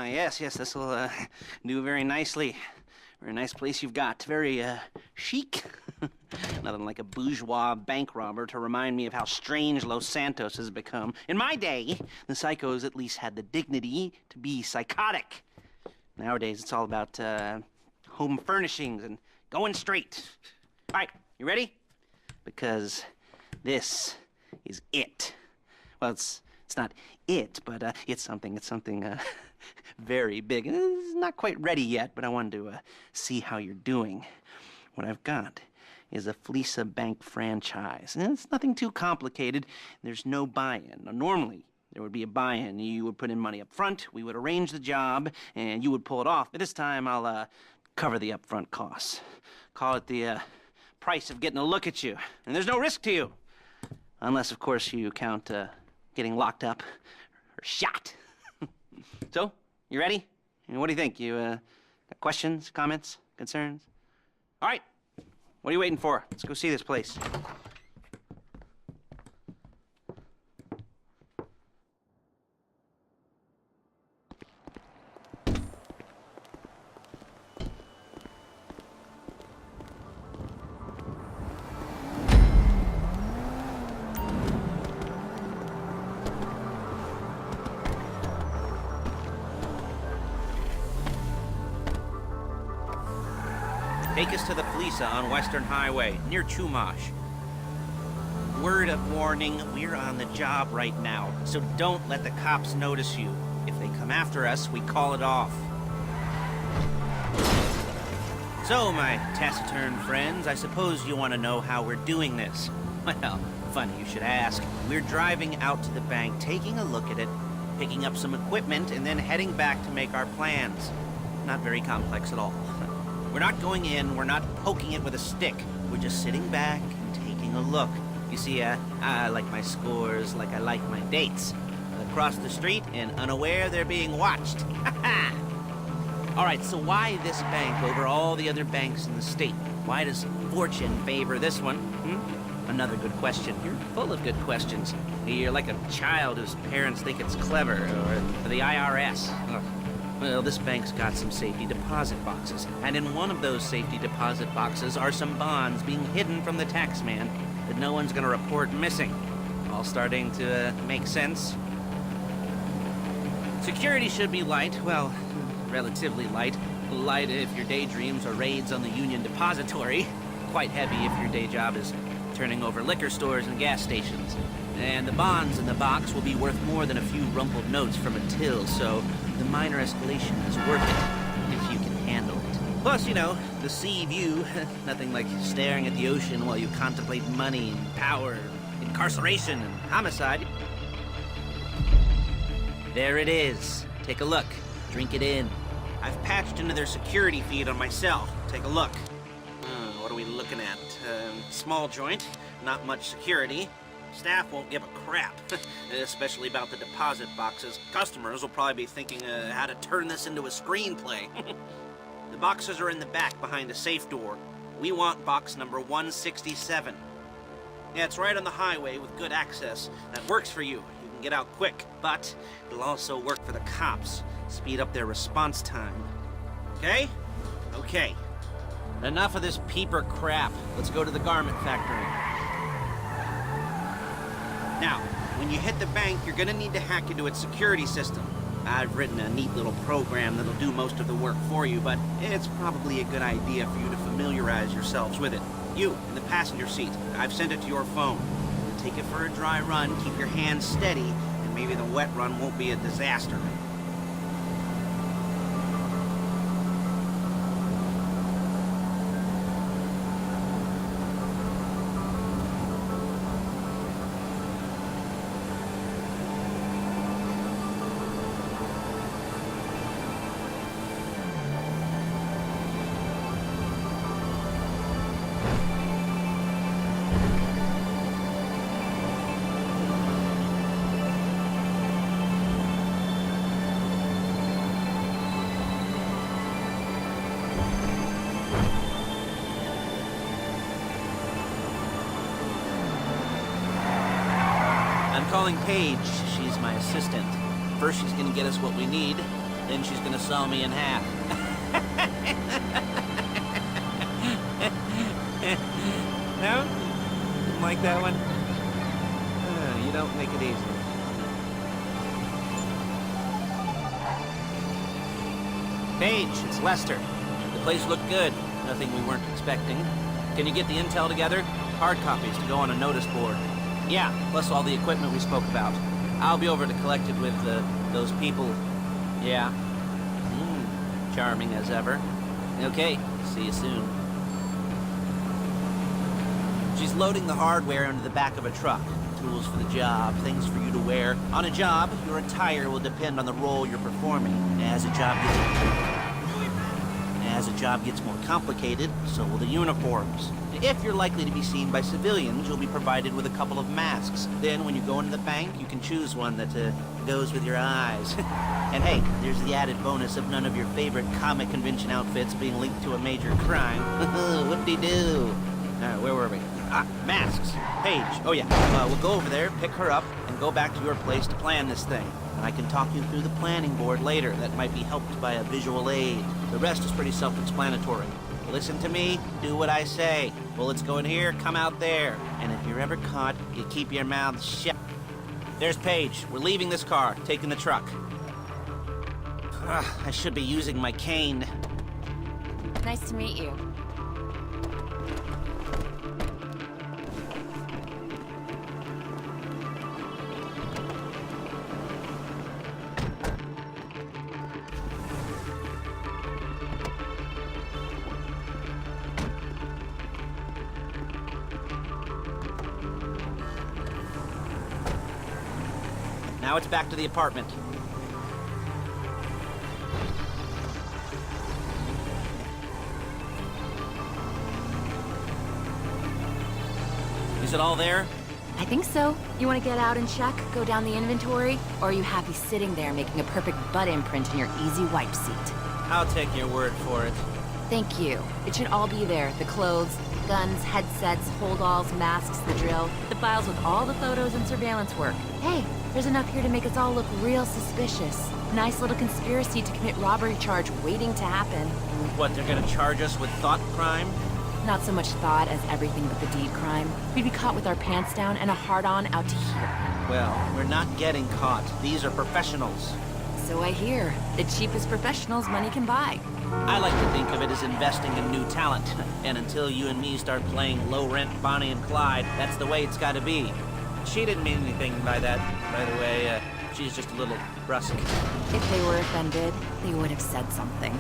yes, this'll do very nicely. Very nice place you've got. Very chic. Nothing like a bourgeois bank robber to remind me of how strange Los Santos has become. In my day, the psychos at least had the dignity to be psychotic. Nowadays, it's all about home furnishings and going straight. All right, you ready? Because this is it. Well, it's not it, but it's something very big. It's not quite ready yet, but I wanted to see how you're doing. What I've got is a Fleeca Bank franchise. And it's nothing too complicated. There's no buy-in. Now, normally, there would be a buy-in. You would put in money up front, we would arrange the job, and you would pull it off. But this time, I'll cover the upfront costs. Call it the price of getting a look at you. And there's no risk to you. Unless, of course, you count getting locked up or shot. So, you ready? What do you think? You got questions, comments, concerns? All right. What are you waiting for? Let's go see this place. Take us to the Fleeca on Western Highway, near Chumash. Word of warning, we're on the job right now, so don't let the cops notice you. If they come after us, we call it off. So, my taciturn friends, I suppose you want to know how we're doing this. Well, funny you should ask. We're driving out to the bank, taking a look at it, picking up some equipment, and then heading back to make our plans. Not very complex at all. We're not going in, we're not poking it with a stick. We're just sitting back and taking a look. You see, I like my scores like I like my dates. Across the street and unaware they're being watched. All right, so why this bank over all the other banks in the state? Why does fortune favor this one? Another good question. You're full of good questions. You're like a child whose parents think it's clever, or the IRS. Ugh. Well, this bank's got some safety deposit boxes, and in one of those safety deposit boxes are some bonds being hidden from the tax man that no one's gonna report missing. All starting to make sense? Security should be light, well, relatively light. Light if your daydreams are raids on the Union Depository. Quite heavy if your day job is turning over liquor stores and gas stations. And the bonds in the box will be worth more than a few rumpled notes from a till, so the minor escalation is worth it, if you can handle it. Plus, you know, the sea view, nothing like staring at the ocean while you contemplate money and power, incarceration and homicide. There it is. Take a look. Drink it in. I've patched into their security feed on my cell. Take a look. What are we looking at? Small joint, not much security. Staff won't give a crap, especially about the deposit boxes. Customers will probably be thinking how to turn this into a screenplay. The boxes are in the back behind a safe door. We want box number 167. Yeah, it's right on the highway with good access. That works for you. You can get out quick, but it'll also work for the cops. Speed up their response time. Okay? Okay. Enough of this peeper crap. Let's go to the garment factory. Now, when you hit the bank, you're gonna need to hack into its security system. I've written a neat little program that'll do most of the work for you, but it's probably a good idea for you to familiarize yourselves with it. You, in the passenger seat, I've sent it to your phone. Take it for a dry run, keep your hands steady, and maybe the wet run won't be a disaster. Calling Paige. She's my assistant. First, she's gonna get us what we need, Then she's gonna saw me in half. No? Didn't like that one? You don't make it easy. Paige, it's Lester. The place looked good. Nothing we weren't expecting. Can you get the intel together? Hard copies to go on a notice board. Yeah, plus all the equipment we spoke about. I'll be over to collect it with, those people. Yeah. Charming as ever. Okay, see you soon. She's loading the hardware into the back of a truck. Tools for the job, things for you to wear. On a job, your attire will depend on the role you're performing. As a job gets more complicated, so will the uniforms. If you're likely to be seen by civilians, you'll be provided with a couple of masks. Then, when you go into the bank, you can choose one that goes with your eyes. And hey, there's the added bonus of none of your favorite comic convention outfits being linked to a major crime. Whoop-de-doo. Where were we? Masks. Paige. Oh yeah, we'll go over there, pick her up, and go back to your place to plan this thing. And I can talk you through the planning board later. That might be helped by a visual aid. The rest is pretty self-explanatory. Listen to me, do what I say. Bullets go in here, come out there. And if you're ever caught, you keep your mouth shut. There's Paige. We're leaving this car, taking the truck. I should be using my cane. Nice to meet you. Now it's back to the apartment. Is it all there? I think so. You want to get out and check, go down the inventory? Or are you happy sitting there making a perfect butt imprint in your easy wipe seat? I'll take your word for it. Thank you. It should all be there. The clothes, guns, headsets, holdalls, masks, the drill, the files with all the photos and surveillance work. Hey, there's enough here to make us all look real suspicious. Nice little conspiracy to commit robbery charge waiting to happen. What, they're gonna charge us with thought crime? Not so much thought as everything but the deed crime. We'd be caught with our pants down and a hard-on out to here. Well, we're not getting caught. These are professionals. So I hear. The cheapest professionals money can buy. I like to think of it as investing in new talent. And until you and me start playing low-rent Bonnie and Clyde, that's the way it's gotta be. She didn't mean anything by that, by the way. She's just a little brusque. If they were offended, they would have said something.